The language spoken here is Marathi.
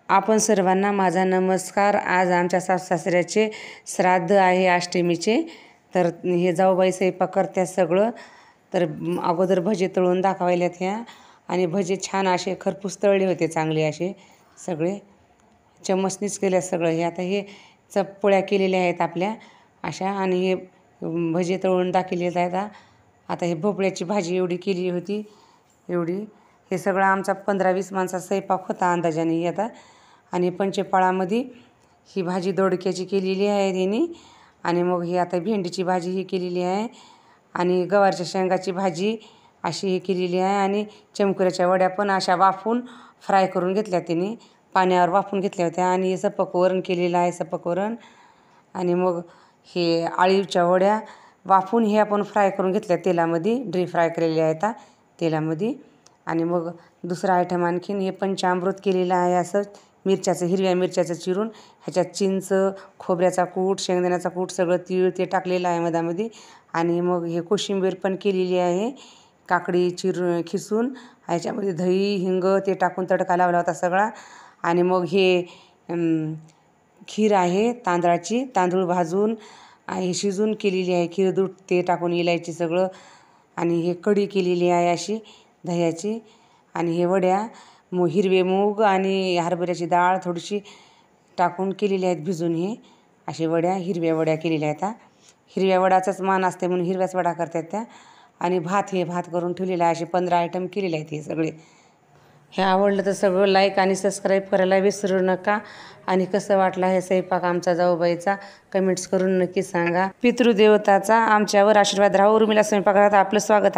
आपण सर्वांना माझा नमस्कार। आज आमच्या सासू-सासऱ्याचे श्राद्ध आहे अष्टमीचे। तर हे जाऊबाई स्वयंपाक करतात सगळं। तर अगोदर भजे तळून दाखवायल्यात ह्या आणि भजे छान असे खरपूस तळले होते, चांगले असे सगळे चम्मचनीच केल्या सगळं। हे आता हे चपोळ्या केलेल्या आहेत आपल्या अशा आणि हे भजे तळून दाखवलेले आहेत। आता हे भोपळ्याची भाजी एवढी केली होती, एवढी। हे सगळं आमचा 15-20 माणसाचा स्वयंपाक होता अंदाजाने आता। आणि पंचपाळामध्ये ही भाजी दोडक्याची केलेली आहे त्यांनी। आणि मग ही आता भेंडीची भाजी ही केलेली आहे आणि गवारच्या शेंगाची भाजी अशी ही केलेली आहे। आणि चमकुऱ्याच्या वड्या पण अशा वाफून फ्राय करून घेतल्या त्यांनी, पाण्यावर वाफून घेतल्या होत्या। आणि सपक वरण केलेलं आहे, सपक वरण। आणि मग हे आळीवच्या वड्या वाफून हे आपण फ्राय करून घेतल्या तेलामध्ये, ड्रीप फ्राय केलेल्या आहेत तेलामध्ये। आणि मग दुसरा आयटम आणखीन हे पंचामृत केलेलं आहे, असं मिरच्याचं, हिरव्या मिरच्याचं चिरून ह्याच्यात चिंच, खोबऱ्याचा कूट, शेंगदाण्याचा कूट, सगळं तीळ ते टाकलेलं आहे मधामध्ये। आणि मग हे कोशिंबीर पण केलेली आहे, काकडी खिसून ह्याच्यामध्ये दही, हिंग ते टाकून तडका लावला होता सगळा। आणि मग हे खीर आहे तांदळाची, तांदूळ भाजून हे शिजून केलेली आहे खीर, दूध ते टाकून इलायची सगळं। आणि हे कढी केलेली आहे अशी दह्याची। आणि हे वड्या हिरवे मूग आणि हरभऱ्याची डाळ थोडीशी टाकून केलेल्या आहेत भिजून, हे असे वड्या, हिरव्या वड्या केलेल्या आहेत। हिरव्या वड्याचाच मान असते म्हणून हिरव्याच वड्या करतात त्या। आणि भात, हे भात करून ठेवलेला आहे, असे 15 आयटम केलेले आहेत हे सगळे। हे आवडलं तर सगळं लाईक आणि सबस्क्राईब करायला विसरू नका। आणि कसं वाटला हे स्वयंपाक आमचा जाऊबाईचा कमेंट्स करून नक्की सांगा। पितृदेवताचा आमच्यावर आशीर्वाद राहो। उर्मिला स्वयंपाकघरात आपलं स्वागत आहे।